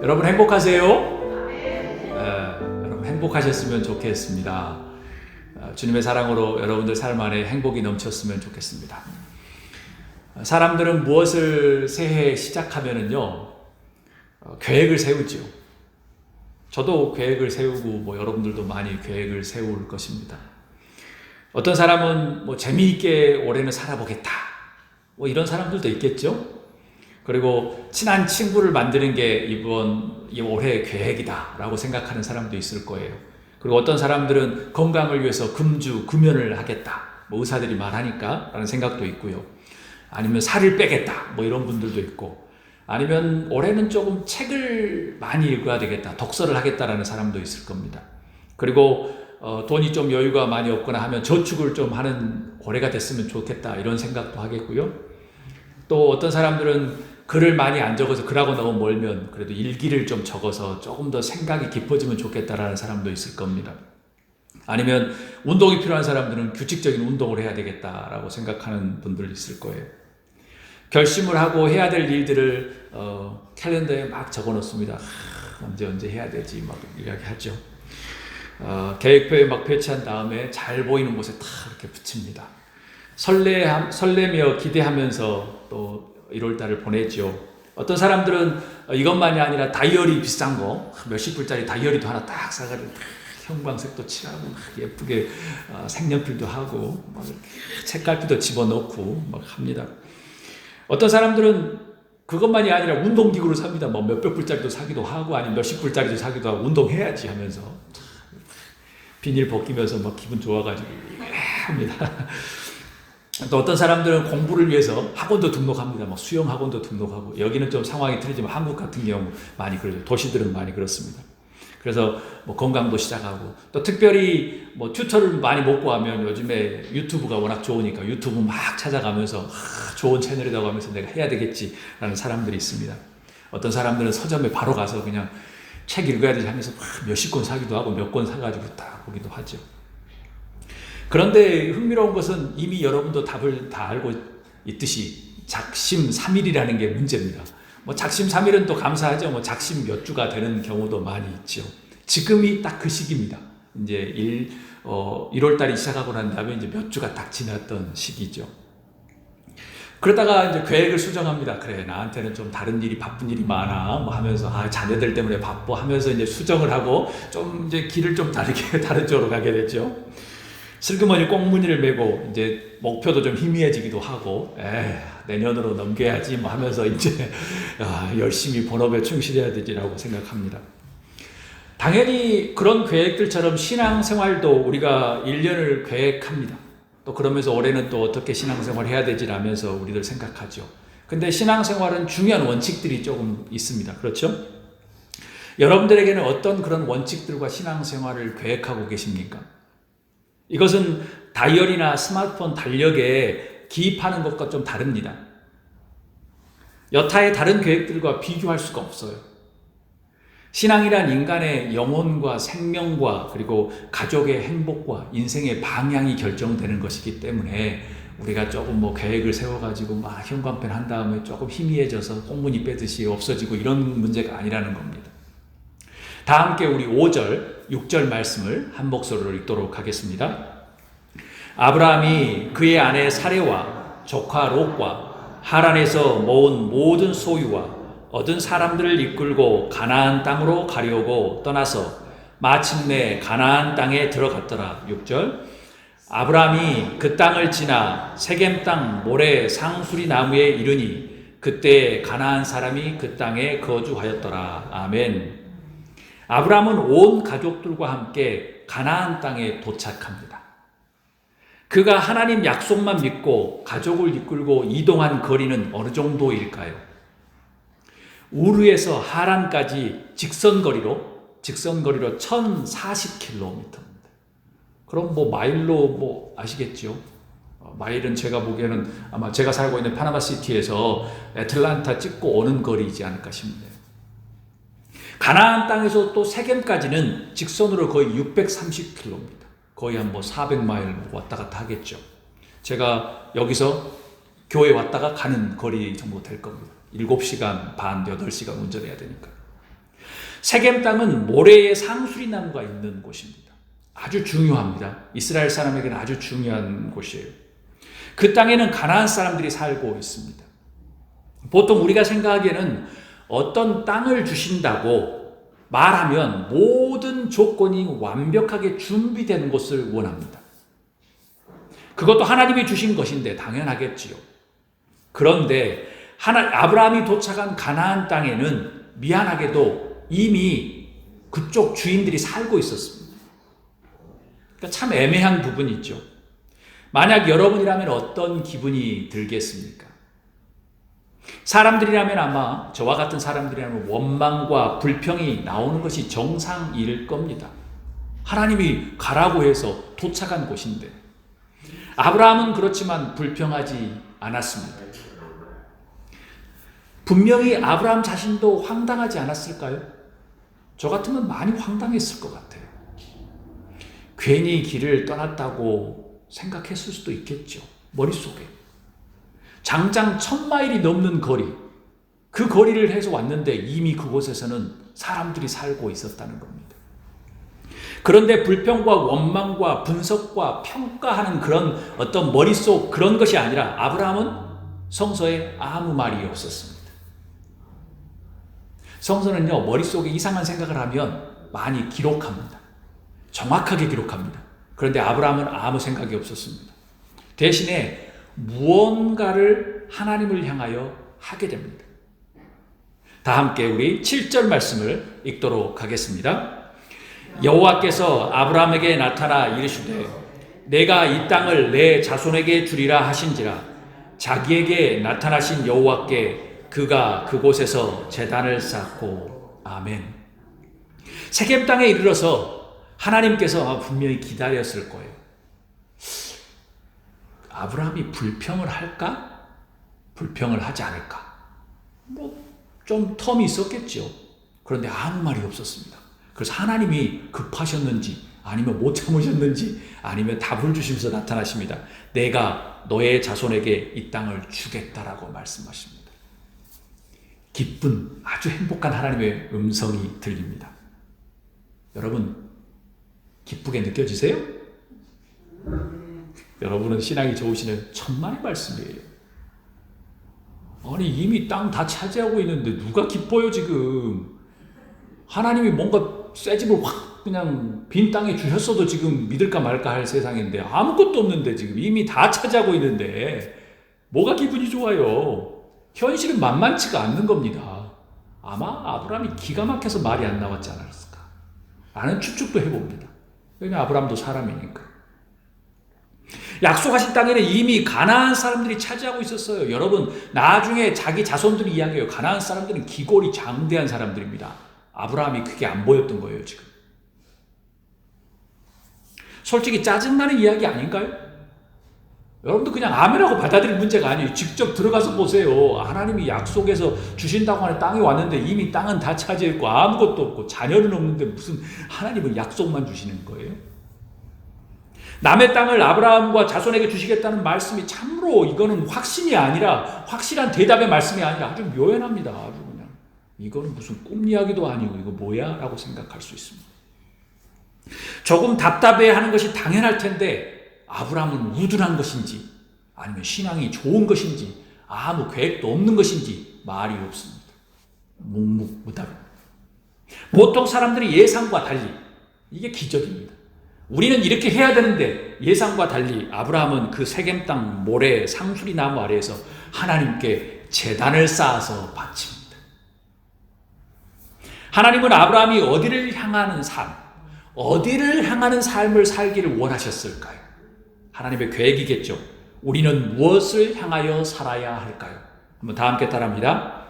여러분 행복하세요? 여러분 행복하셨으면 좋겠습니다. 주님의 사랑으로 여러분들 삶 안에 행복이 넘쳤으면 좋겠습니다. 사람들은 무엇을 새해 시작하면은요, 계획을 세우죠. 저도 계획을 세우고 여러분들도 많이 계획을 세울 것입니다. 어떤 사람은 재미있게 올해는 살아보겠다, 이런 사람들도 있겠죠. 그리고 친한 친구를 만드는 게 이 올해의 계획이다 라고 생각하는 사람도 있을 거예요. 그리고 어떤 사람들은 건강을 위해서 금연을 하겠다, 의사들이 말하니까 라는 생각도 있고요. 아니면 살을 빼겠다, 이런 분들도 있고, 아니면 올해는 조금 책을 많이 읽어야 되겠다, 독서를 하겠다라는 사람도 있을 겁니다. 그리고 돈이 좀 여유가 많이 없거나 하면 저축을 좀 하는 올해가 됐으면 좋겠다, 이런 생각도 하겠고요. 또 어떤 사람들은 글을 많이 안 적어서 글하고 너무 멀면 그래도 일기를 좀 적어서 조금 더 생각이 깊어지면 좋겠다라는 사람도 있을 겁니다. 아니면 운동이 필요한 사람들은 규칙적인 운동을 해야 되겠다라고 생각하는 분들 있을 거예요. 결심을 하고 해야 될 일들을 캘린더에 막 적어 놓습니다. 언제 해야 되지 이야기하죠. 계획표에 막 배치한 다음에 잘 보이는 곳에 다 이렇게 붙입니다. 설레며 기대하면서 또 1월달을 보내죠. 어떤 사람들은 이것만이 아니라 다이어리 비싼 거, 몇십 불짜리 다이어리도 하나 딱 사가지고 형광색도 칠하고 막 예쁘게 색연필도 하고 막 책갈피도 집어넣고 막 합니다. 어떤 사람들은 그것만이 아니라 운동기구를 삽니다. 몇백 불짜리도 사기도 하고 아니면 몇십 불짜리도 사기도 하고 운동해야지 하면서 비닐 벗기면서 기분 좋아가지고 합니다. 또 어떤 사람들은 공부를 위해서 학원도 등록합니다. 수영 학원도 등록하고, 여기는 좀 상황이 틀리지만 한국 같은 경우 많이 그러죠. 도시들은 많이 그렇습니다. 그래서 건강도 시작하고, 또 특별히 튜터를 많이 못 구하면 요즘에 유튜브가 워낙 좋으니까 유튜브 막 찾아가면서 좋은 채널이라고 하면서 내가 해야 되겠지라는 사람들이 있습니다. 어떤 사람들은 서점에 바로 가서 그냥 책 읽어야 되지 하면서 몇십 권 사기도 하고 몇 권 사가지고 딱 보기도 하죠. 그런데 흥미로운 것은 이미 여러분도 답을 다 알고 있듯이 작심삼일이라는 게 문제입니다. 작심삼일은 또 감사하죠. 작심 몇 주가 되는 경우도 많이 있죠. 지금이 딱 그 시기입니다. 이제 1월달이 시작하고 난 다음에 이제 몇 주가 딱 지났던 시기죠. 그러다가 이제 계획을 수정합니다. 그래, 나한테는 좀 다른 일이, 바쁜 일이 많아 하면서 자녀들 때문에 바빠 하면서 이제 수정을 하고 좀 이제 길을 좀 다른 쪽으로 가게 됐죠. 슬그머니 꽁무니를 메고 이제 목표도 좀 희미해지기도 하고, 내년으로 넘겨야지 하면서 이제 열심히 본업에 충실해야 되지라고 생각합니다. 당연히 그런 계획들처럼 신앙생활도 우리가 1년을 계획합니다. 또 그러면서 올해는 또 어떻게 신앙생활 해야 되지라면서 우리들 생각하죠. 근데 신앙생활은 중요한 원칙들이 조금 있습니다. 그렇죠? 여러분들에게는 어떤 그런 원칙들과 신앙생활을 계획하고 계십니까? 이것은 다이어리나 스마트폰 달력에 기입하는 것과 좀 다릅니다. 여타의 다른 계획들과 비교할 수가 없어요. 신앙이란 인간의 영혼과 생명과 그리고 가족의 행복과 인생의 방향이 결정되는 것이기 때문에 우리가 조금 계획을 세워가지고 형광펜 한 다음에 조금 희미해져서 꽁무니 빼듯이 없어지고 이런 문제가 아니라는 겁니다. 다 함께 우리 5절, 6절 말씀을 한 목소리로 읽도록 하겠습니다. 아브라함이 그의 아내 사레와 조카 롯과 하란에서 모은 모든 소유와 얻은 사람들을 이끌고 가나안 땅으로 가려고 떠나서 마침내 가나안 땅에 들어갔더라. 6절. 아브라함이 그 땅을 지나 세겜 땅 모래 상수리 나무에 이르니 그때 가나안 사람이 그 땅에 거주하였더라. 아멘. 아브라함은 온 가족들과 함께 가나안 땅에 도착합니다. 그가 하나님 약속만 믿고 가족을 이끌고 이동한 거리는 어느 정도일까요? 우르에서 하란까지 직선거리로 1040km입니다. 그럼 마일로 아시겠죠? 마일은 제가 보기에는 아마 제가 살고 있는 파나마시티에서 애틀란타 찍고 오는 거리이지 않을까 싶네요. 가나안 땅에서 또 세겜까지는 직선으로 거의 630km입니다. 거의 한 400마일 왔다 갔다 하겠죠. 제가 여기서 교회 왔다가 가는 거리 정도 될 겁니다. 7시간 반, 8시간 운전해야 되니까. 세겜 땅은 모래의 상수리 나무가 있는 곳입니다. 아주 중요합니다. 이스라엘 사람에게는 아주 중요한 곳이에요. 그 땅에는 가나안 사람들이 살고 있습니다. 보통 우리가 생각하기에는 어떤 땅을 주신다고 말하면 모든 조건이 완벽하게 준비된 곳을 원합니다. 그것도 하나님이 주신 것인데 당연하겠지요. 그런데 아브라함이 도착한 가나안 땅에는 미안하게도 이미 그쪽 주인들이 살고 있었습니다. 그러니까 참 애매한 부분이 있죠. 만약 여러분이라면 어떤 기분이 들겠습니까? 사람들이라면 아마 저와 같은 사람들이라면 원망과 불평이 나오는 것이 정상일 겁니다. 하나님이 가라고 해서 도착한 곳인데 아브라함은 그렇지만 불평하지 않았습니다. 분명히 아브라함 자신도 황당하지 않았을까요? 저 같으면 많이 황당했을 것 같아요. 괜히 길을 떠났다고 생각했을 수도 있겠죠. 머릿속에. 장장 1000마일이 넘는 거리, 그 거리를 해서 왔는데 이미 그곳에서는 사람들이 살고 있었다는 겁니다. 그런데 불평과 원망과 분석과 평가하는 그런 어떤 머릿속 그런 것이 아니라 아브라함은 성서에 아무 말이 없었습니다. 성서는요, 머릿속에 이상한 생각을 하면 많이 기록합니다. 정확하게 기록합니다. 그런데 아브라함은 아무 생각이 없었습니다. 대신에 무언가를 하나님을 향하여 하게 됩니다. 다 함께 우리 7절 말씀을 읽도록 하겠습니다. 여호와께서 아브라함에게 나타나 이르시되 내가 이 땅을 내 자손에게 주리라 하신지라 자기에게 나타나신 여호와께 그가 그곳에서 제단을 쌓고 아멘. 세겜 땅에 이르러서 하나님께서 분명히 기다렸을 거예요. 아브라함이 불평을 할까? 불평을 하지 않을까? 좀 텀이 있었겠죠. 그런데 아무 말이 없었습니다. 그래서 하나님이 급하셨는지 아니면 못 참으셨는지 아니면 답을 주시면서 나타나십니다. 내가 너의 자손에게 이 땅을 주겠다라고 말씀하십니다. 기쁜 아주 행복한 하나님의 음성이 들립니다. 여러분 기쁘게 느껴지세요? 여러분은 신앙이 좋으시는 천만의 말씀이에요. 아니 이미 땅 다 차지하고 있는데 누가 기뻐요 지금? 하나님이 뭔가 새 집을 확 그냥 빈 땅에 주셨어도 지금 믿을까 말까 할 세상인데 아무것도 없는데 지금 이미 다 차지하고 있는데 뭐가 기분이 좋아요? 현실은 만만치가 않는 겁니다. 아마 아브라함이 기가 막혀서 말이 안 나왔지 않았을까 라는 추측도 해봅니다. 왜냐하면 아브라함도 사람이니까. 약속하신 땅에는 이미 가나안 사람들이 차지하고 있었어요. 여러분 나중에 자기 자손들이 이야기해요. 가나안 사람들은 기골이 장대한 사람들입니다. 아브라함이 그게 안 보였던 거예요 지금. 솔직히 짜증나는 이야기 아닌가요? 여러분도 그냥 아멘하고 받아들일 문제가 아니에요. 직접 들어가서 보세요. 하나님이 약속해서 주신다고 하는 땅에 왔는데 이미 땅은 다 차지했고 아무것도 없고 자녀는 없는데 무슨 하나님은 약속만 주시는 거예요? 남의 땅을 아브라함과 자손에게 주시겠다는 말씀이 참으로 이거는 확신이 아니라 확실한 대답의 말씀이 아니라 아주 묘연합니다. 아주 그냥 이거는 무슨 꿈 이야기도 아니고 이거 뭐야? 라고 생각할 수 있습니다. 조금 답답해하는 것이 당연할 텐데 아브라함은 우둔한 것인지 아니면 신앙이 좋은 것인지 아무 계획도 없는 것인지 말이 없습니다. 묵묵부답. 보통 사람들이 예상과 달리 이게 기적입니다. 우리는 이렇게 해야 되는데 예상과 달리 아브라함은 그 세겜 땅 모래 상수리 나무 아래에서 하나님께 제단을 쌓아서 바칩니다. 하나님은 아브라함이 어디를 향하는 삶을 살기를 원하셨을까요? 하나님의 계획이겠죠. 우리는 무엇을 향하여 살아야 할까요? 한번 다 함께 따라합니다.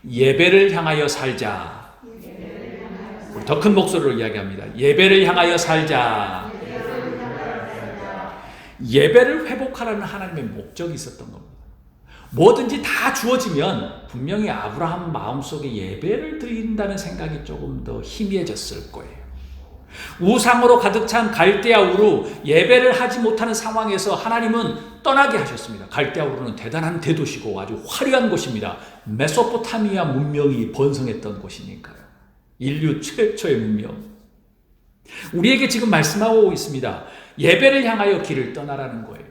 예배를 향하여 살자. 우리 더 큰 목소리로 이야기합니다. 예배를 향하여 살자. 예배를 회복하라는 하나님의 목적이 있었던 겁니다. 뭐든지 다 주어지면 분명히 아브라함 마음속에 예배를 드린다는 생각이 조금 더 희미해졌을 거예요. 우상으로 가득 찬 갈대아 우르, 예배를 하지 못하는 상황에서 하나님은 떠나게 하셨습니다. 갈대아 우르는 대단한 대도시고 아주 화려한 곳입니다. 메소포타미아 문명이 번성했던 곳이니까요. 인류 최초의 문명. 우리에게 지금 말씀하고 있습니다. 예배를 향하여 길을 떠나라는 거예요.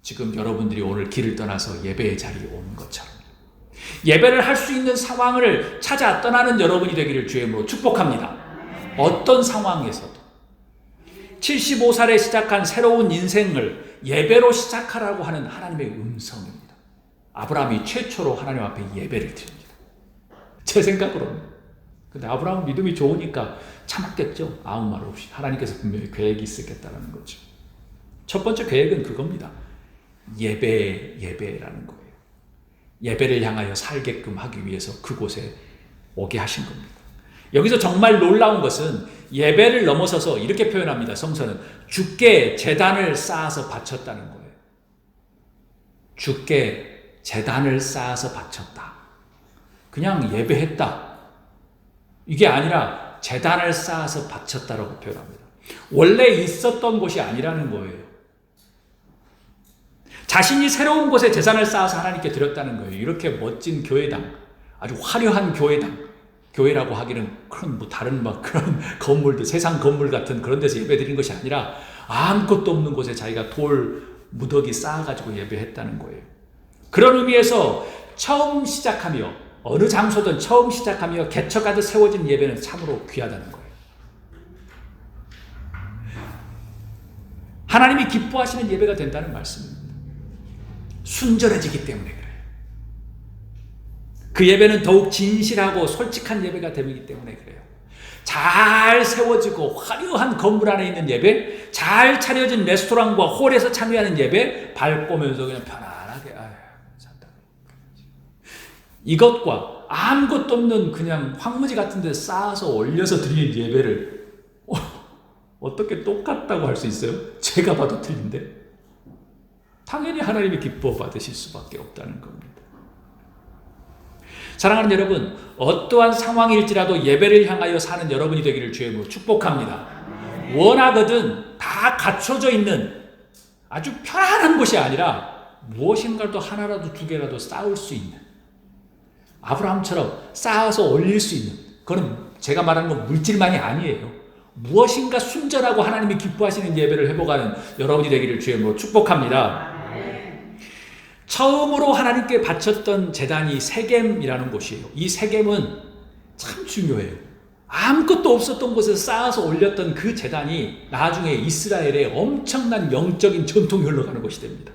지금 여러분들이 오늘 길을 떠나서 예배의 자리에 오는 것처럼 예배를 할 수 있는 상황을 찾아 떠나는 여러분이 되기를 주의 이름으로 축복합니다. 어떤 상황에서도 75살에 시작한 새로운 인생을 예배로 시작하라고 하는 하나님의 음성입니다. 아브라함이 최초로 하나님 앞에 예배를 드립니다. 제 생각으로는. 근데 아브라함은 믿음이 좋으니까 참았겠죠. 아무 말 없이. 하나님께서 분명히 계획이 있었겠다는 거죠. 첫 번째 계획은 그겁니다. 예배라는 거예요. 예배를 향하여 살게끔 하기 위해서 그곳에 오게 하신 겁니다. 여기서 정말 놀라운 것은 예배를 넘어서서 이렇게 표현합니다. 성서는 주께 제단을 쌓아서 바쳤다는 거예요. 주께 제단을 쌓아서 바쳤다. 그냥 예배했다. 이게 아니라 제단을 쌓아서 바쳤다라고 표현합니다. 원래 있었던 곳이 아니라는 거예요. 자신이 새로운 곳에 제단을 쌓아서 하나님께 드렸다는 거예요. 이렇게 멋진 교회당, 아주 화려한 교회라고 하기는 다른 그런 건물들, 세상 건물 같은 그런 데서 예배 드린 것이 아니라 아무것도 없는 곳에 자기가 돌 무더기 쌓아가지고 예배했다는 거예요. 그런 의미에서 처음 시작하며 어느 장소든 처음 시작하며 개척하듯 세워진 예배는 참으로 귀하다는 거예요. 하나님이 기뻐하시는 예배가 된다는 말씀입니다. 순전해지기 때문에 그래요. 그 예배는 더욱 진실하고 솔직한 예배가 되기 때문에 그래요. 잘 세워지고 화려한 건물 안에 있는 예배, 잘 차려진 레스토랑과 홀에서 참여하는 예배, 발 꼬면서 그냥 편안하게 산다. 이것과 아무것도 없는 그냥 황무지 같은 데 쌓아서 올려서 드리는 예배를 어떻게 똑같다고 할 수 있어요? 제가 봐도 틀린데? 당연히 하나님이 기뻐 받으실 수밖에 없다는 겁니다. 사랑하는 여러분, 어떠한 상황일지라도 예배를 향하여 사는 여러분이 되기를 주의 이름으로 축복합니다. 원하거든 다 갖춰져 있는 아주 편안한 곳이 아니라 무엇인가도 하나라도 두 개라도 쌓을 수 있는, 아브라함처럼 쌓아서 올릴 수 있는, 그건 제가 말하는 건 물질만이 아니에요. 무엇인가 순전하고 하나님이 기뻐하시는 예배를 회복하는 여러분이 되기를 주의 이름으로 축복합니다. 처음으로 하나님께 바쳤던 제단이 세겜이라는 곳이에요. 이 세겜은 참 중요해요. 아무것도 없었던 곳에서 쌓아서 올렸던 그 제단이 나중에 이스라엘에 엄청난 영적인 전통이 흘러가는 곳이 됩니다.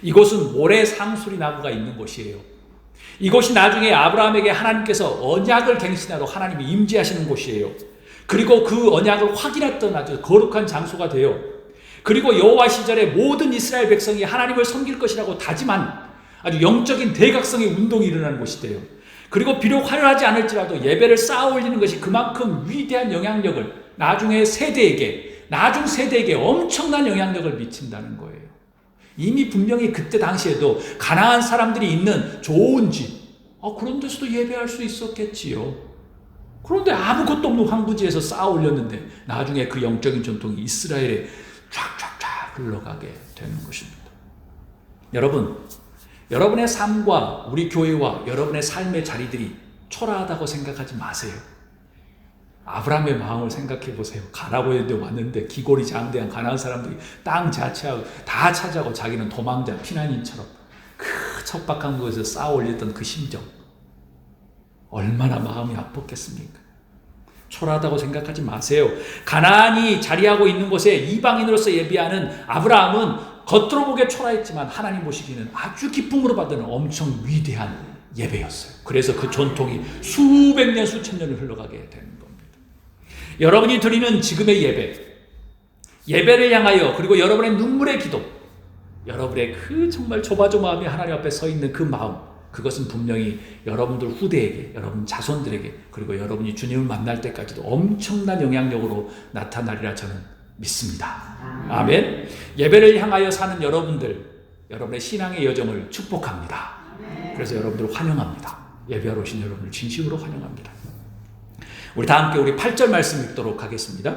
이곳은 모래 상수리 나무가 있는 곳이에요. 이곳이 나중에 아브라함에게 하나님께서 언약을 갱신하러 하나님이 임재하시는 곳이에요. 그리고 그 언약을 확인했던 아주 거룩한 장소가 돼요. 그리고 여호와 시절에 모든 이스라엘 백성이 하나님을 섬길 것이라고 다짐한 아주 영적인 대각성의 운동이 일어나는 곳이 돼요. 그리고 비록 화려하지 않을지라도 예배를 쌓아 올리는 것이 그만큼 위대한 영향력을 나중 세대에게 엄청난 영향력을 미친다는 거예요. 이미 분명히 그때 당시에도 가나안 사람들이 있는 좋은 집, 그런 데서도 예배할 수 있었겠지요. 그런데 아무것도 없는 황부지에서 쌓아 올렸는데 나중에 그 영적인 전통이 이스라엘에 쫙쫙쫙 흘러가게 되는 것입니다. 여러분, 여러분의 삶과 우리 교회와 여러분의 삶의 자리들이 초라하다고 생각하지 마세요. 아브라함의 마음을 생각해 보세요. 가라고 했는데 왔는데 기골이 장대한 가나안 사람들이 땅 자체하고 다 차지하고 자기는 도망자, 피난인처럼 그 척박한 곳에서 쌓아 올렸던 그 심정, 얼마나 마음이 아팠겠습니까? 초라하다고 생각하지 마세요. 가나안이 자리하고 있는 곳에 이방인으로서 예배하는 아브라함은 겉으로 보기에 초라했지만 하나님 보시기에는 아주 기쁨으로 받는 엄청 위대한 예배였어요. 그래서 그 전통이 수백 년, 수천 년을 흘러가게 되는 겁니다. 여러분이 드리는 지금의 예배를 향하여, 그리고 여러분의 눈물의 기도, 여러분의 그 정말 조마조마함이 하나님 앞에 서 있는 그 마음, 그것은 분명히 여러분들 후대에게, 여러분 자손들에게, 그리고 여러분이 주님을 만날 때까지도 엄청난 영향력으로 나타나리라 저는 믿습니다. 아멘. 예배를 향하여 사는 여러분들, 여러분의 신앙의 여정을 축복합니다. 그래서 여러분들을 환영합니다. 예배하러 오신 여러분을 진심으로 환영합니다. 우리 다 함께 우리 8절 말씀 읽도록 하겠습니다.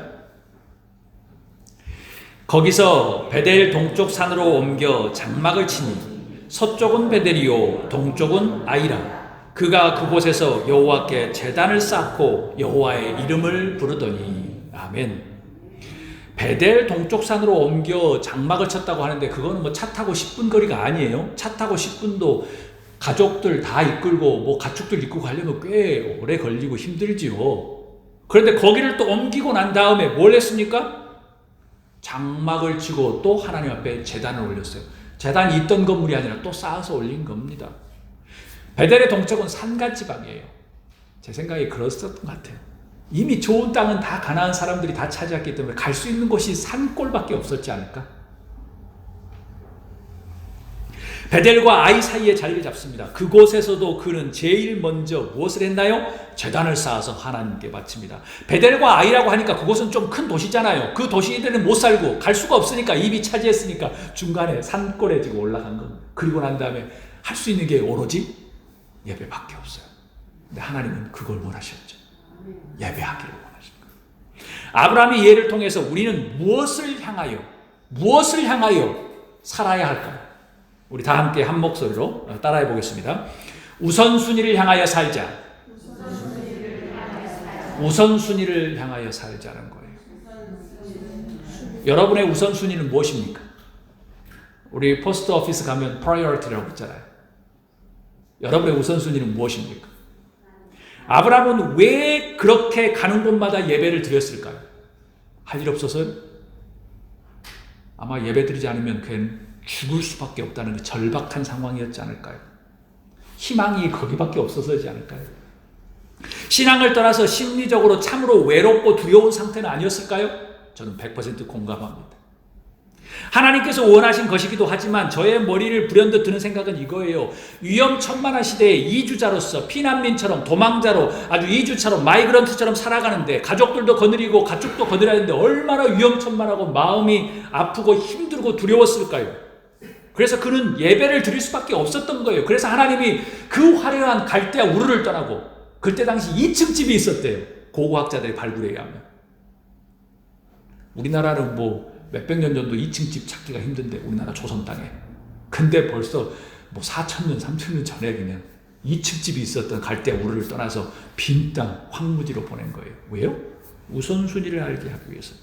거기서 베델 동쪽 산으로 옮겨 장막을 치니 서쪽은 베델이요 동쪽은 아이라. 그가 그곳에서 여호와께 제단을 쌓고 여호와의 이름을 부르더니. 아멘. 베델 동쪽 산으로 옮겨 장막을 쳤다고 하는데 그거는 뭐 차 타고 10분 거리가 아니에요. 차 타고 10분도 가족들 다 이끌고 뭐 가축들 이끌고 가려면 꽤 오래 걸리고 힘들지요. 그런데 거기를 또 옮기고 난 다음에 뭘 했습니까? 장막을 치고 또 하나님 앞에 제단을 올렸어요. 제단이 있던 건물이 아니라 또 쌓아서 올린 겁니다. 베델의 동쪽은 산간 지방이에요. 제 생각에 그랬었던 것 같아요. 이미 좋은 땅은 다 가나안 사람들이 다 차지했기 때문에 갈 수 있는 곳이 산골밖에 없었지 않을까? 베델과 아이 사이에 자리를 잡습니다. 그곳에서도 그는 제일 먼저 무엇을 했나요? 제단을 쌓아서 하나님께 바칩니다. 베델과 아이라고 하니까 그곳은 좀 큰 도시잖아요. 그 도시들은 못 살고 갈 수가 없으니까 이미 차지했으니까 중간에 산골에 지금 올라간 겁니다. 그리고 난 다음에 할 수 있는 게 오로지 예배밖에 없어요. 근데 하나님은 그걸 원하셨죠. 예배하기를 원하신 거예요. 아브라함의 예를 통해서 우리는 무엇을 향하여 살아야 할까요? 우리 다 함께 한 목소리로 따라해 보겠습니다. 우선순위를 향하여 살자. 우선순위를 향하여 살자는 거예요. 여러분의 우선순위는 무엇입니까? 우리 포스트 오피스 가면 priority라고 있잖아요. 여러분의 우선순위는 무엇입니까? 아브라함은 왜 그렇게 가는 곳마다 예배를 드렸을까요? 할 일 없어서요? 아마 예배 드리지 않으면 그는 죽을 수밖에 없다는 그 절박한 상황이었지 않을까요? 희망이 거기밖에 없어서지 않을까요? 신앙을 떠나서 심리적으로 참으로 외롭고 두려운 상태는 아니었을까요? 저는 100% 공감합니다. 하나님께서 원하신 것이기도 하지만 저의 머리를 불현듯 드는 생각은 이거예요. 위험천만한 시대에 이주자로서 피난민처럼 도망자로 아주 이주처럼 마이그런트처럼 살아가는데 가족들도 거느리고 가축도 거느려야 하는데 얼마나 위험천만하고 마음이 아프고 힘들고 두려웠을까요? 그래서 그는 예배를 드릴 수밖에 없었던 거예요. 그래서 하나님이 그 화려한 갈대아 우르를 떠나고 그때 당시 2층 집이 있었대요. 고고학자들의 발굴에 의하면. 우리나라는 뭐 몇백 년 전도 2층 집 찾기가 힘든데 우리나라 조선 땅에. 근데 벌써 뭐 4,000년, 3,000년 전에 그냥 2층 집이 있었던 갈대아 우르를 떠나서 빈 땅, 황무지로 보낸 거예요. 왜요? 우선순위를 알게 하기 위해서.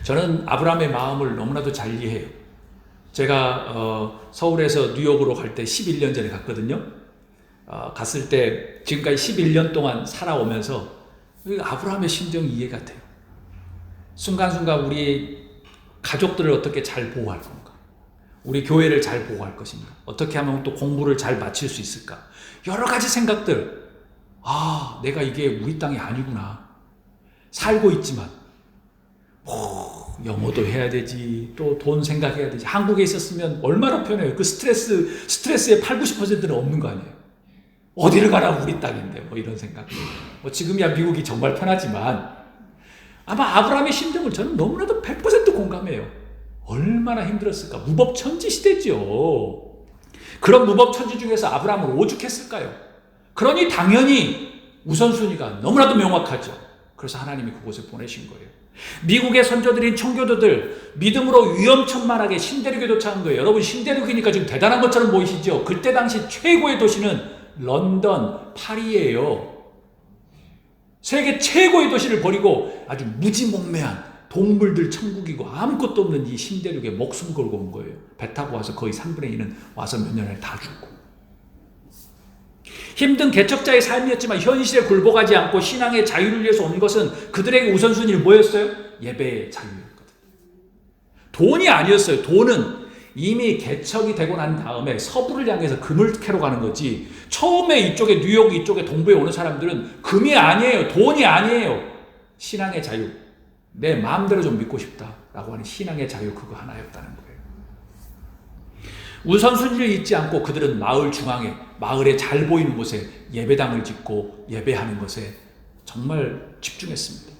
저는 아브라함의 마음을 너무나도 잘 이해해요. 제가 서울에서 뉴욕으로 갈 때 11년 전에 갔거든요. 갔을 때 지금까지 11년 동안 살아오면서 아브라함의 심정이 이해가 돼요. 순간순간 우리 가족들을 어떻게 잘 보호할 건가? 우리 교회를 잘 보호할 것인가? 어떻게 하면 또 공부를 잘 마칠 수 있을까? 여러 가지 생각들. 아, 내가 이게 우리 땅이 아니구나. 살고 있지만 영어도 해야 되지, 또 돈 생각해야 되지. 한국에 있었으면 얼마나 편해요. 그 스트레스의 8, 90%는 없는 거 아니에요. 어디를 가나 우리 땅인데, 뭐 이런 생각. 뭐 지금이야 미국이 정말 편하지만, 아마 아브라함의 심정을 저는 너무나도 100% 공감해요. 얼마나 힘들었을까. 무법천지 시대죠. 그런 무법천지 중에서 아브라함은 오죽했을까요? 그러니 당연히 우선순위가 너무나도 명확하죠. 그래서 하나님이 그곳에 보내신 거예요. 미국의 선조들인 청교도들 믿음으로 위험천만하게 신대륙에 도착한 거예요. 여러분 신대륙이니까 지금 대단한 것처럼 보이시죠? 그때 당시 최고의 도시는 런던, 파리예요. 세계 최고의 도시를 버리고 아주 무지몽매한 동물들 천국이고 아무것도 없는 이 신대륙에 목숨 걸고 온 거예요. 배 타고 와서 거의 3분의 1은 와서 몇 년을 다 죽고. 힘든 개척자의 삶이었지만 현실에 굴복하지 않고 신앙의 자유를 위해서 온 것은 그들에게 우선순위는 뭐였어요? 예배의 자유였거든요. 돈이 아니었어요. 돈은 이미 개척이 되고 난 다음에 서부를 향해서 금을 캐러 가는 거지, 처음에 이쪽에 뉴욕 이쪽에 동부에 오는 사람들은 금이 아니에요. 돈이 아니에요. 신앙의 자유. 내 마음대로 좀 믿고 싶다라고 하는 신앙의 자유, 그거 하나였다는 거예요. 우선순위를 잊지 않고 그들은 마을 중앙에, 마을에 잘 보이는 곳에 예배당을 짓고 예배하는 것에 정말 집중했습니다.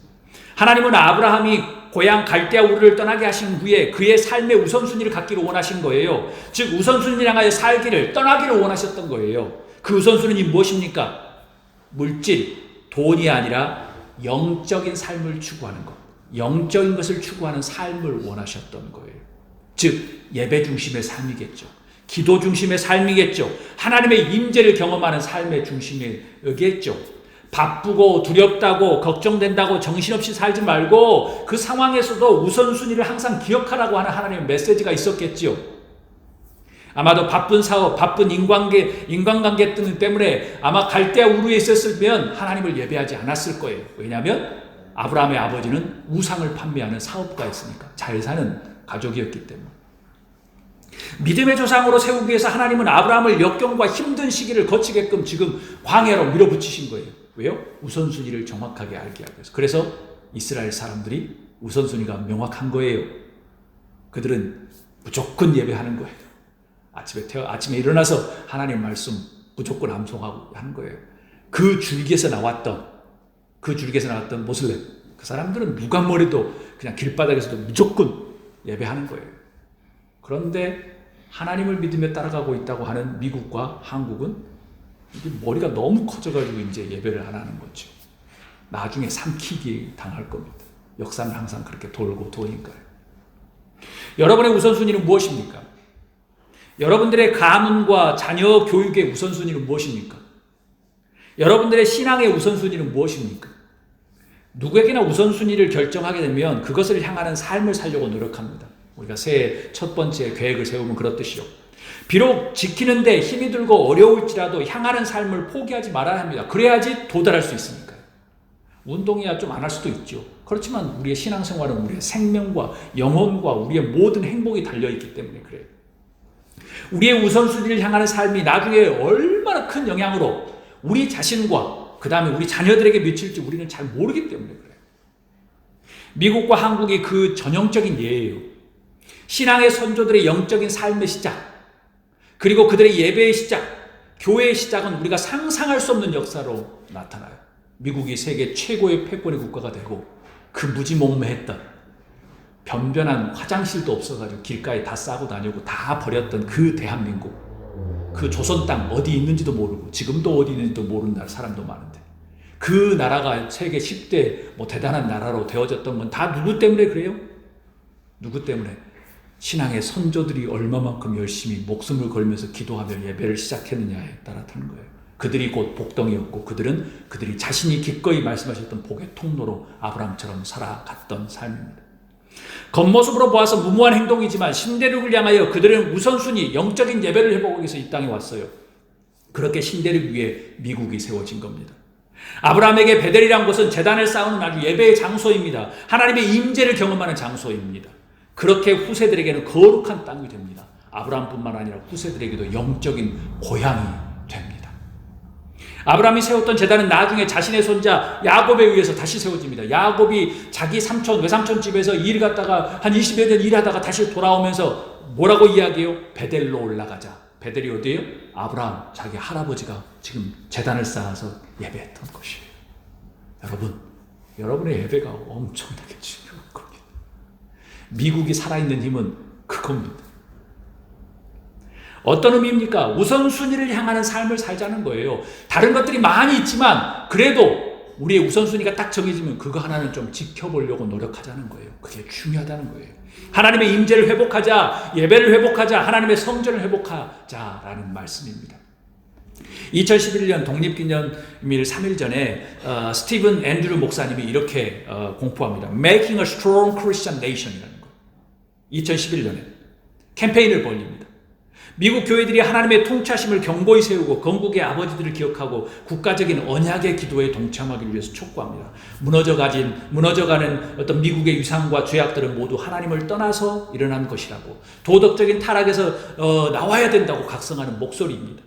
하나님은 아브라함이 고향 갈대아 우르를 떠나게 하신 후에 그의 삶의 우선순위를 갖기를 원하신 거예요. 즉 우선순위를 향하여 살기를, 떠나기를 원하셨던 거예요. 그 우선순위는 무엇입니까? 물질, 돈이 아니라 영적인 삶을 추구하는 것, 영적인 것을 추구하는 삶을 원하셨던 거예요. 즉 예배 중심의 삶이겠죠. 기도 중심의 삶이겠죠. 하나님의 임재를 경험하는 삶의 중심이겠죠. 바쁘고 두렵다고 걱정된다고 정신없이 살지 말고 그 상황에서도 우선순위를 항상 기억하라고 하는 하나님의 메시지가 있었겠지요. 아마도 바쁜 사업, 바쁜 인간관계 때문에 아마 갈대아 우르에 있었으면 하나님을 예배하지 않았을 거예요. 왜냐하면 아브라함의 아버지는 우상을 판매하는 사업가였으니까, 잘 사는 가족이었기 때문에. 믿음의 조상으로 세우기 위해서 하나님은 아브라함을 역경과 힘든 시기를 거치게끔 지금 광야로 밀어붙이신 거예요. 왜요? 우선순위를 정확하게 알게 하기 위해서. 그래서 이스라엘 사람들이 우선순위가 명확한 거예요. 그들은 무조건 예배하는 거예요. 아침에 일어나서 하나님 말씀 무조건 암송하고 하는 거예요. 그 줄기에서 나왔던 모슬렘, 그 사람들은 누가 뭐래도 그냥 길바닥에서도 무조건 예배하는 거예요. 그런데 하나님을 믿으며 따라가고 있다고 하는 미국과 한국은 이게 머리가 너무 커져가지고 이제 예배를 안 하는 거죠. 나중에 삼키기 당할 겁니다. 역사는 항상 그렇게 돌고 도니까요. 여러분의 우선순위는 무엇입니까? 여러분들의 가문과 자녀 교육의 우선순위는 무엇입니까? 여러분들의 신앙의 우선순위는 무엇입니까? 누구에게나 우선순위를 결정하게 되면 그것을 향하는 삶을 살려고 노력합니다. 우리가 새해 첫 번째 계획을 세우면 그렇듯이요. 비록 지키는데 힘이 들고 어려울지라도 향하는 삶을 포기하지 말아야 합니다. 그래야지 도달할 수 있으니까요. 운동이야 좀 안 할 수도 있죠. 그렇지만 우리의 신앙생활은 우리의 생명과 영혼과 우리의 모든 행복이 달려있기 때문에 그래요. 우리의 우선순위를 향하는 삶이 나중에 얼마나 큰 영향으로 우리 자신과 그 다음에 우리 자녀들에게 미칠지 우리는 잘 모르기 때문에 그래요. 미국과 한국이 그 전형적인 예예요. 신앙의 선조들의 영적인 삶의 시작, 그리고 그들의 예배의 시작, 교회의 시작은 우리가 상상할 수 없는 역사로 나타나요. 미국이 세계 최고의 패권의 국가가 되고 그 무지몽매했던, 변변한 화장실도 없어가지고 길가에 다 싸고 다니고 다 버렸던 그 대한민국, 그 조선 땅 어디 있는지도 모르고 지금도 어디 있는지도 모르는 사람도 많은데 그 나라가 세계 10대 대단한 나라로 되어졌던 건 다 누구 때문에 그래요? 누구 때문에? 신앙의 선조들이 얼마만큼 열심히 목숨을 걸면서 기도하며 예배를 시작했느냐에 따라 타는 거예요. 그들이 곧 복덩이였고 그들이 자신이 기꺼이 말씀하셨던 복의 통로로 아브라함처럼 살아갔던 삶입니다. 겉모습으로 보아서 무모한 행동이지만 신대륙을 향하여 그들은 우선순위 영적인 예배를 해보기 위해서 이 땅에 왔어요. 그렇게 신대륙 위에 미국이 세워진 겁니다. 아브라함에게 베델이란 곳은 제단을 쌓는 아주 예배의 장소입니다. 하나님의 임재를 경험하는 장소입니다. 그렇게 후세들에게는 거룩한 땅이 됩니다. 아브라함뿐만 아니라 후세들에게도 영적인 고향이 됩니다. 아브라함이 세웠던 제단은 나중에 자신의 손자 야곱에 의해서 다시 세워집니다. 야곱이 자기 외삼촌 집에서 일 갔다가 한 20여 년 일하다가 다시 돌아오면서 뭐라고 이야기해요? 베델로 올라가자. 베델이 어디예요? 아브라함 자기 할아버지가 지금 제단을 쌓아서 예배했던 곳이에요. 여러분의 예배가 엄청나게 중요한 겁니다. 미국이 살아있는 힘은 그겁니다. 어떤 의미입니까? 우선순위를 향하는 삶을 살자는 거예요. 다른 것들이 많이 있지만 그래도 우리의 우선순위가 딱 정해지면 그거 하나는 좀 지켜보려고 노력하자는 거예요. 그게 중요하다는 거예요. 하나님의 임재를 회복하자, 예배를 회복하자, 하나님의 성전을 회복하자라는 말씀입니다. 2011년 독립기념일 3일 전에 스티븐 앤드류 목사님이 이렇게 공포합니다. Making a strong Christian nation이라는 거. 2011년에 캠페인을 벌립니다. 미국 교회들이 하나님의 통치하심을 견고히 세우고 건국의 아버지들을 기억하고 국가적인 언약의 기도에 동참하기 위해서 촉구합니다. 무너져가는 어떤 미국의 유산과 죄악들은 모두 하나님을 떠나서 일어난 것이라고, 도덕적인 타락에서 나와야 된다고 각성하는 목소리입니다.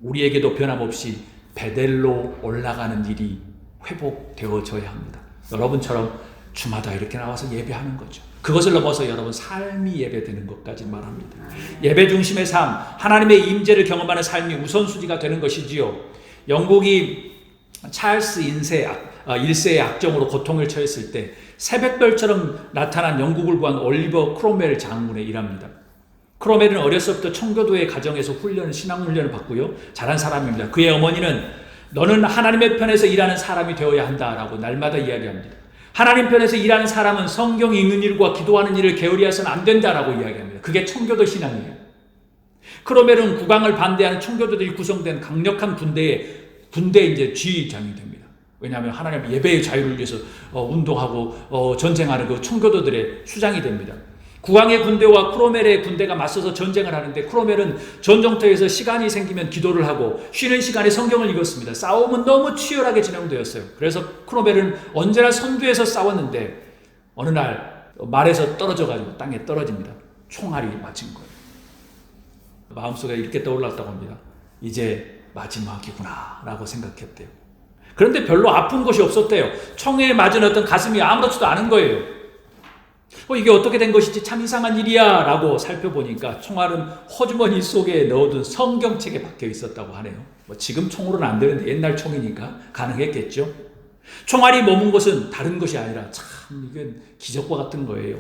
우리에게도 변함없이 베델로 올라가는 일이 회복되어져야 합니다. 여러분처럼 주마다 이렇게 나와서 예배하는 거죠. 그것을 넘어서 여러분 삶이 예배되는 것까지 말합니다. 예배 중심의 삶, 하나님의 임재를 경험하는 삶이 우선순위가 되는 것이지요. 영국이 찰스 1세의 악정으로 고통을 처했을 때 새벽별처럼 나타난 영국을 구한 올리버 크롬웰 장군의 일합니다. 크롬웰은 어렸을 때 청교도의 가정에서 신앙훈련을 받고요. 자란 사람입니다. 그의 어머니는 너는 하나님의 편에서 일하는 사람이 되어야 한다라고 날마다 이야기합니다. 하나님 편에서 일하는 사람은 성경 읽는 일과 기도하는 일을 게으리해서는 안 된다라고 이야기합니다. 그게 청교도 신앙이에요. 크로멜은 국왕을 반대하는 청교도들이 구성된 강력한 군대의 이제 지휘장이 됩니다. 왜냐하면 하나님의 예배의 자유를 위해서 운동하고 전쟁하는 그 청교도들의 수장이 됩니다. 국왕의 군대와 크로멜의 군대가 맞서서 전쟁을 하는데 크로멜은 전쟁터에서 시간이 생기면 기도를 하고 쉬는 시간에 성경을 읽었습니다. 싸움은 너무 치열하게 진행되었어요. 그래서 크로멜은 언제나 선두에서 싸웠는데 어느 날 말에서 떨어져가지고 땅에 떨어집니다. 총알이 맞은 거예요. 마음속에 이렇게 떠올랐다고 합니다. 이제 마지막이구나 라고 생각했대요. 그런데 별로 아픈 것이 없었대요. 총에 맞은 어떤 가슴이 아무렇지도 않은 거예요. 이게 어떻게 된 것이지 참 이상한 일이야 라고 살펴보니까 총알은 호주머니 속에 넣어둔 성경책에 박혀 있었다고 하네요. 지금 총으로는 안 되는데 옛날 총이니까 가능했겠죠. 총알이 머문 것은 다른 것이 아니라 참 이건 기적과 같은 거예요.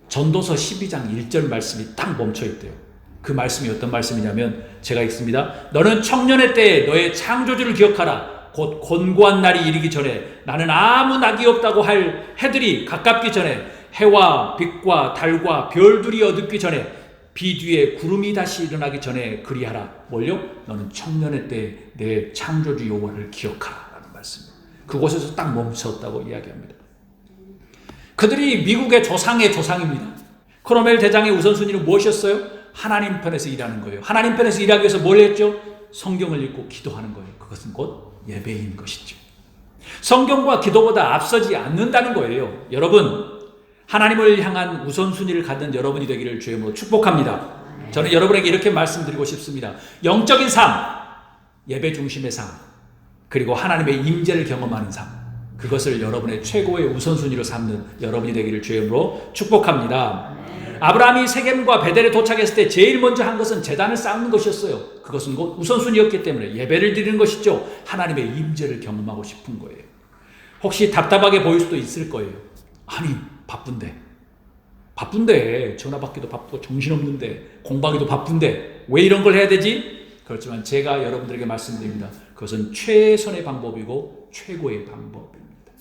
전도서 12장 1절 말씀이 딱 멈춰 있대요. 그 말씀이 어떤 말씀이냐면 제가 읽습니다. 너는 청년의 때에 너의 창조주를 기억하라. 곧 곤고한 날이 이르기 전에 나는 아무 낙이 없다고 할 해들이 가깝기 전에 해와 빛과 달과 별들이 어둡기 전에 비 뒤에 구름이 다시 일어나기 전에 그리하라. 뭘요? 너는 청년의 때에 내 창조주 여호와를 기억하라 라는 말씀입니다. 그곳에서 딱 멈췄다고 이야기합니다. 그들이 미국의 조상의 조상입니다. 크로멜 대장의 우선순위는 무엇이었어요? 하나님 편에서 일하는 거예요. 하나님 편에서 일하기 위해서 뭘 했죠? 성경을 읽고 기도하는 거예요. 그것은 곧 예배인 것이죠. 성경과 기도보다 앞서지 않는다는 거예요. 여러분, 하나님을 향한 우선순위를 갖는 여러분이 되기를 주의 이름으로 축복합니다. 저는 여러분에게 이렇게 말씀드리고 싶습니다. 영적인 삶, 예배 중심의 삶, 그리고 하나님의 임재를 경험하는 삶, 그것을 여러분의 최고의 우선순위로 삼는 여러분이 되기를 주의 이름으로 축복합니다. 아브라함이 세겜과 베델에 도착했을 때 제일 먼저 한 것은 제단을 쌓는 것이었어요. 그것은 곧 우선순위였기 때문에 예배를 드리는 것이죠. 하나님의 임재를 경험하고 싶은 거예요. 혹시 답답하게 보일 수도 있을 거예요. 아니 바쁜데 전화 받기도 바쁘고 정신없는데 공부하기도 바쁜데 왜 이런 걸 해야 되지? 그렇지만 제가 여러분들에게 말씀드립니다. 그것은 최선의 방법이고 최고의 방법입니다.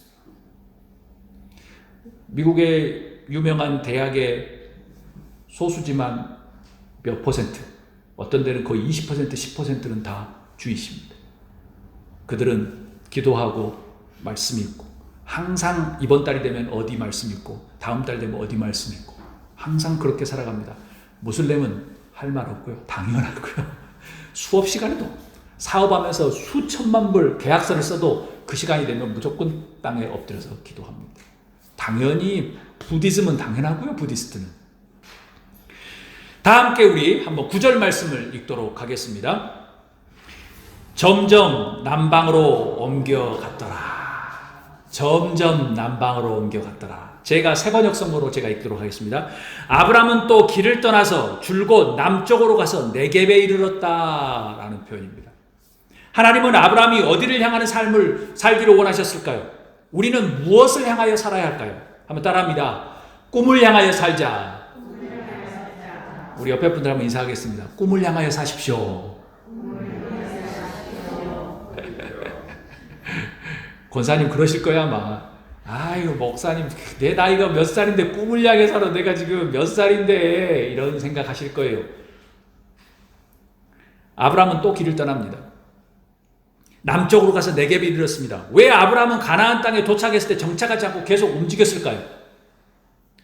미국의 유명한 대학의 소수지만 몇 퍼센트, 어떤 데는 거의 20%, 10%는 다 주이십니다. 그들은 기도하고 말씀 읽고 항상 이번 달이 되면 어디 말씀 읽고 다음 달 되면 어디 말씀 읽고 항상 그렇게 살아갑니다. 무슬림은 할 말 없고요. 당연하고요. 수업 시간에도 사업하면서 수천만 불 계약서를 써도 그 시간이 되면 무조건 땅에 엎드려서 기도합니다. 당연히 부디즘은 당연하고요. 부디스트는. 다 함께 우리 한번 9절 말씀을 읽도록 하겠습니다. 점점 남방으로 옮겨갔더라. 점점 남방으로 옮겨갔더라. 제가 새번역 성모로 제가 읽도록 하겠습니다. 아브람은 또 길을 떠나서 줄곧 남쪽으로 가서 네겝에 이르렀다 라는 표현입니다. 하나님은 아브람이 어디를 향하는 삶을 살기로 원하셨을까요? 우리는 무엇을 향하여 살아야 할까요? 한번 따라합니다. 꿈을 향하여 살자. 우리 옆에 분들 한번 인사하겠습니다. 꿈을 향하여 사십시오. 권사님 그러실 거야 아마. 아이고 목사님 내 나이가 몇 살인데 꿈을 향해 살아. 내가 지금 몇 살인데 이런 생각하실 거예요. 아브라함은 또 길을 떠납니다. 남쪽으로 가서 네겝에 이르렀습니다. 왜 아브라함은 가나안 땅에 도착했을 때 정착하지 않고 계속 움직였을까요?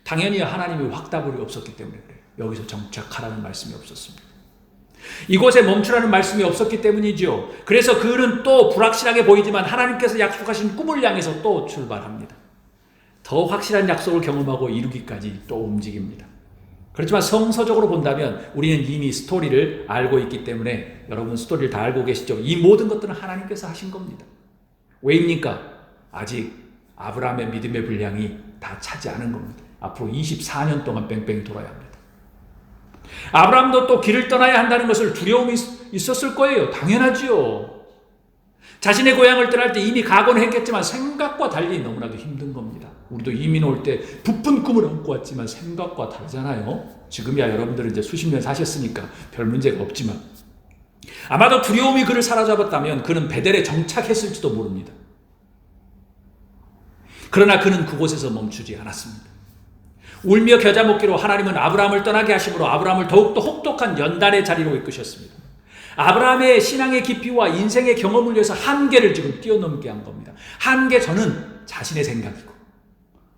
당연히 하나님이 확답이 없었기 때문에 그래요. 여기서 정착하라는 말씀이 없었습니다. 이곳에 멈추라는 말씀이 없었기 때문이죠. 그래서 그는 또 불확실하게 보이지만 하나님께서 약속하신 꿈을 향해서 또 출발합니다. 더 확실한 약속을 경험하고 이루기까지 또 움직입니다. 그렇지만 성서적으로 본다면 우리는 이미 스토리를 알고 있기 때문에 여러분 스토리를 다 알고 계시죠? 이 모든 것들은 하나님께서 하신 겁니다. 왜입니까? 아직 아브라함의 믿음의 분량이 다 차지 않은 겁니다. 앞으로 24년 동안 뺑뺑이 돌아야 합니다. 아브라함도 또 길을 떠나야 한다는 것을 두려움이 있었을 거예요. 당연하지요. 자신의 고향을 떠날 때 이미 각오는 했겠지만 생각과 달리 너무나도 힘든 겁니다. 우리도 이민 올 때 부푼 꿈을 안고 왔지만 생각과 다르잖아요. 지금이야 여러분들은 이제 수십 년 사셨으니까 별 문제가 없지만 아마도 두려움이 그를 사로잡았다면 그는 베델에 정착했을지도 모릅니다. 그러나 그는 그곳에서 멈추지 않았습니다. 울며 겨자 먹기로 하나님은 아브라함을 떠나게 하심으로 아브라함을 더욱더 혹독한 연단의 자리로 이끄셨습니다. 아브라함의 신앙의 깊이와 인생의 경험을 위해서 한계를 지금 뛰어넘게 한 겁니다. 한계 전은 자신의 생각이고,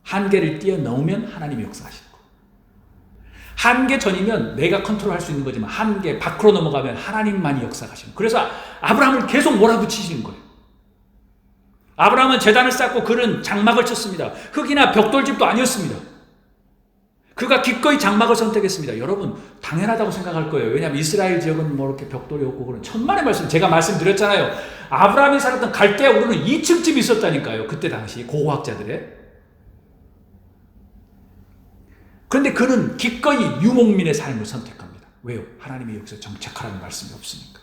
한계를 뛰어넘으면 하나님이 역사하시는 거예요. 한계 전이면 내가 컨트롤할 수 있는 거지만 한계 밖으로 넘어가면 하나님만이 역사하시는 거예요. 그래서 아브라함을 계속 몰아붙이시는 거예요. 아브라함은 제단을 쌓고 그는 장막을 쳤습니다. 흙이나 벽돌집도 아니었습니다. 그가 기꺼이 장막을 선택했습니다. 여러분 당연하다고 생각할 거예요. 왜냐하면 이스라엘 지역은 뭐 이렇게 벽돌이 없고 그런 천만의 말씀, 제가 말씀드렸잖아요. 아브라함이 살았던 갈대아 우르는 2층 집이 있었다니까요. 그때 당시 고고학자들의. 그런데 그는 기꺼이 유목민의 삶을 선택합니다. 왜요? 하나님이 여기서 정착하라는 말씀이 없으니까.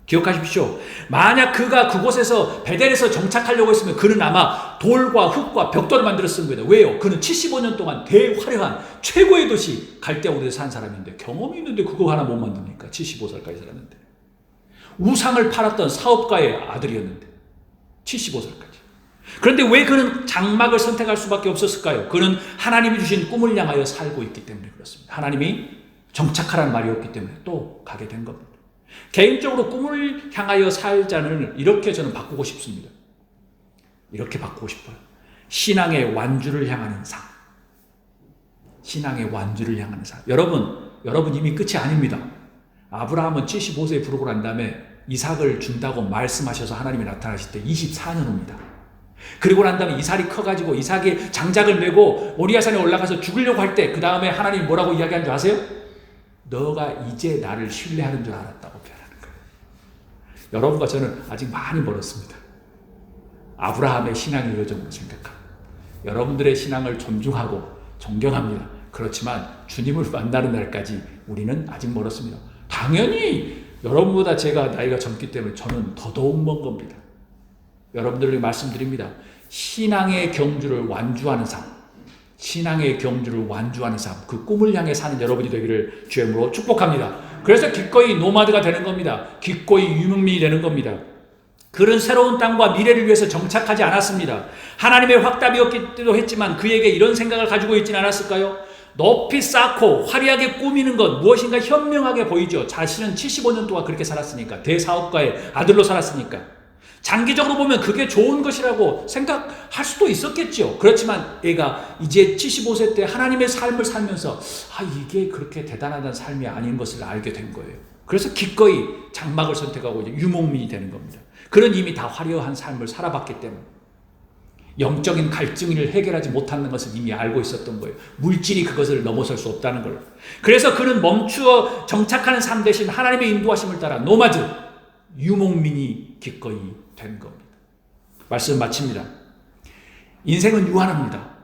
기억하십시오. 만약 그가 그곳에서 베델에서 정착하려고 했으면 그는 아마 돌과 흙과 벽돌을 만들어 쓴 겁니다. 왜요? 그는 75년 동안 대화려한 최고의 도시 갈대아우르에 산 사람인데, 경험이 있는데 그거 하나 못 만듭니까? 75살까지 살았는데. 우상을 팔았던 사업가의 아들이었는데 75살까지. 그런데 왜 그는 장막을 선택할 수밖에 없었을까요? 그는 하나님이 주신 꿈을 향하여 살고 있기 때문에 그렇습니다. 하나님이 정착하라는 말이었기 때문에 또 가게 된 겁니다. 개인적으로 꿈을 향하여 살자는 이렇게 저는 바꾸고 싶습니다. 이렇게 바꾸고 싶어요. 신앙의 완주를 향하는 삶. 신앙의 완주를 향하는 삶. 여러분 이미 끝이 아닙니다. 아브라함은 75세에 부르고 난 다음에 이삭을 준다고 말씀하셔서 하나님이 나타나실 때 24년 옵니다. 그리고 난 다음에 이삭이 커가지고 이삭이 장작을 메고 모리아산에 올라가서 죽으려고 할 때 그 다음에 하나님이 뭐라고 이야기한 줄 아세요? 너가 이제 나를 신뢰하는 줄 알았다고 표현하는 거예요. 여러분과 저는 아직 많이 멀었습니다. 아브라함의 신앙의 여정으로 생각합니다. 여러분들의 신앙을 존중하고 존경합니다. 그렇지만 주님을 만나는 날까지 우리는 아직 멀었습니다. 당연히 여러분보다 제가 나이가 젊기 때문에 저는 더더욱 먼 겁니다. 여러분들에게 말씀드립니다. 신앙의 경주를 완주하는 삶, 신앙의 경주를 완주하는 삶, 그 꿈을 향해 사는 여러분이 되기를 주의 이름으로 축복합니다. 그래서 기꺼이 노마드가 되는 겁니다. 기꺼이 유목민이 되는 겁니다. 그는 새로운 땅과 미래를 위해서 정착하지 않았습니다. 하나님의 확답이었기도 했지만 그에게 이런 생각을 가지고 있지는 않았을까요? 높이 쌓고 화려하게 꾸미는 것, 무엇인가 현명하게 보이죠. 자신은 75년 동안 그렇게 살았으니까, 대사업가의 아들로 살았으니까. 장기적으로 보면 그게 좋은 것이라고 생각할 수도 있었겠죠. 그렇지만 애가 이제 75세 때 하나님의 삶을 살면서 이게 그렇게 대단하다는 삶이 아닌 것을 알게 된 거예요. 그래서 기꺼이 장막을 선택하고 이제 유목민이 되는 겁니다. 그는 이미 다 화려한 삶을 살아봤기 때문에 영적인 갈증을 해결하지 못하는 것을 이미 알고 있었던 거예요. 물질이 그것을 넘어설 수 없다는 걸. 그래서 그는 멈추어 정착하는 삶 대신 하나님의 인도하심을 따라 노마드, 유목민이 기꺼이 된 겁니다. 말씀 마칩니다. 인생은 유한합니다.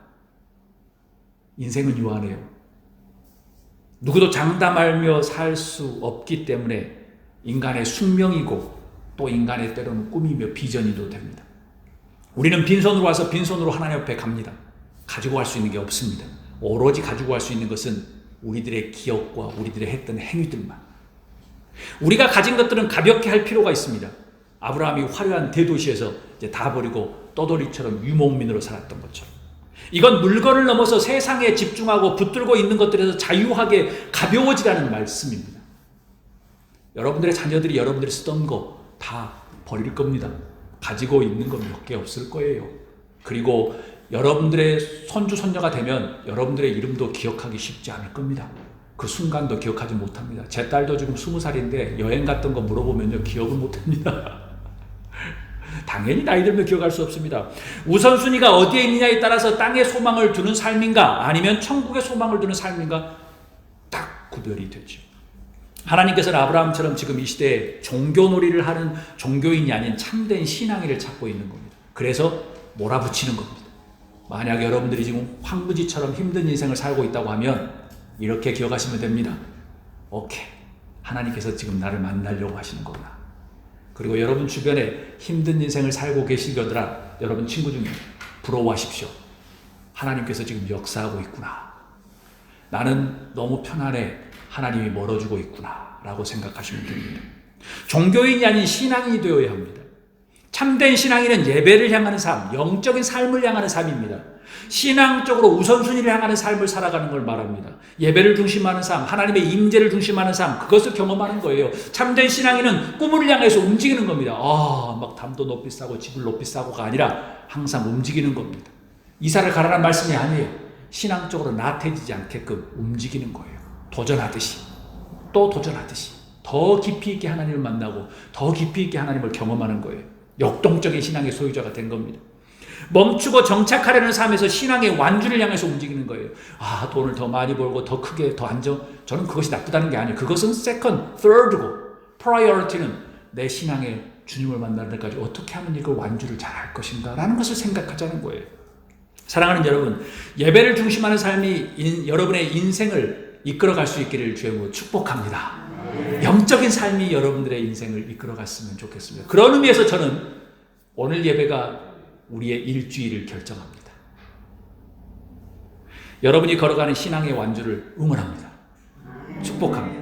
인생은 유한해요. 누구도 장담하며 살 수 없기 때문에 인간의 숙명이고 또 인간의 때로는 꿈이며 비전이도 됩니다. 우리는 빈손으로 와서 빈손으로 하나님 앞에 갑니다. 가지고 갈 수 있는 게 없습니다. 오로지 가지고 갈 수 있는 것은 우리들의 기억과 우리들의 했던 행위들만. 우리가 가진 것들은 가볍게 할 필요가 있습니다. 아브라함이 화려한 대도시에서 이제 다 버리고 떠돌이처럼 유목민으로 살았던 것처럼. 이건 물건을 넘어서 세상에 집중하고 붙들고 있는 것들에서 자유하게 가벼워지라는 말씀입니다. 여러분들의 자녀들이 여러분들이 쓰던 거 다 버릴 겁니다. 가지고 있는 건 몇 개 없을 거예요. 그리고 여러분들의 손주 손녀가 되면 여러분들의 이름도 기억하기 쉽지 않을 겁니다. 그 순간도 기억하지 못합니다. 제 딸도 지금 20살인데 여행 갔던 거 물어보면요 기억을 못합니다. 당연히 나이 들면 기억할 수 없습니다. 우선순위가 어디에 있느냐에 따라서 땅에 소망을 두는 삶인가 아니면 천국에 소망을 두는 삶인가 딱 구별이 되죠. 하나님께서는 아브라함처럼 지금 이 시대에 종교놀이를 하는 종교인이 아닌 참된 신앙인을 찾고 있는 겁니다. 그래서 몰아붙이는 겁니다. 만약 여러분들이 지금 황무지처럼 힘든 인생을 살고 있다고 하면 이렇게 기억하시면 됩니다. 오케이, 하나님께서 지금 나를 만나려고 하시는 거구나. 그리고 여러분 주변에 힘든 인생을 살고 계시거더라 여러분 친구 중에 부러워하십시오. 하나님께서 지금 역사하고 있구나. 나는 너무 편안해. 하나님이 멀어주고 있구나 라고 생각하시면 됩니다. 종교인이 아닌 신앙인이 되어야 합니다. 참된 신앙인은 예배를 향하는 삶, 영적인 삶을 향하는 삶입니다. 신앙적으로 우선순위를 향하는 삶을 살아가는 걸 말합니다. 예배를 중심하는 삶, 하나님의 임재를 중심하는 삶, 그것을 경험하는 거예요. 참된 신앙인은 꿈을 향해서 움직이는 겁니다. 막 담도 높이 싸고 집을 높이 싸고가 아니라 항상 움직이는 겁니다. 이사를 가라는 말씀이 아니에요. 신앙적으로 나태해지지 않게끔 움직이는 거예요. 도전하듯이, 또 도전하듯이 더 깊이 있게 하나님을 만나고 더 깊이 있게 하나님을 경험하는 거예요. 역동적인 신앙의 소유자가 된 겁니다. 멈추고 정착하려는 삶에서 신앙의 완주를 향해서 움직이는 거예요. 돈을 더 많이 벌고 더 크게 더 안정. 저는 그것이 나쁘다는 게 아니에요. 그것은 second, third고 priority는 내 신앙의 주님을 만나는 데까지 어떻게 하면 이걸 완주를 잘할 것인가 라는 것을 생각하자는 거예요. 사랑하는 여러분, 예배를 중심하는 삶이 여러분의 인생을 이끌어갈 수 있기를 주의 축복합니다. 영적인 삶이 여러분들의 인생을 이끌어갔으면 좋겠습니다. 그런 의미에서 저는 오늘 예배가 우리의 일주일을 결정합니다. 여러분이 걸어가는 신앙의 완주를 응원합니다. 축복합니다.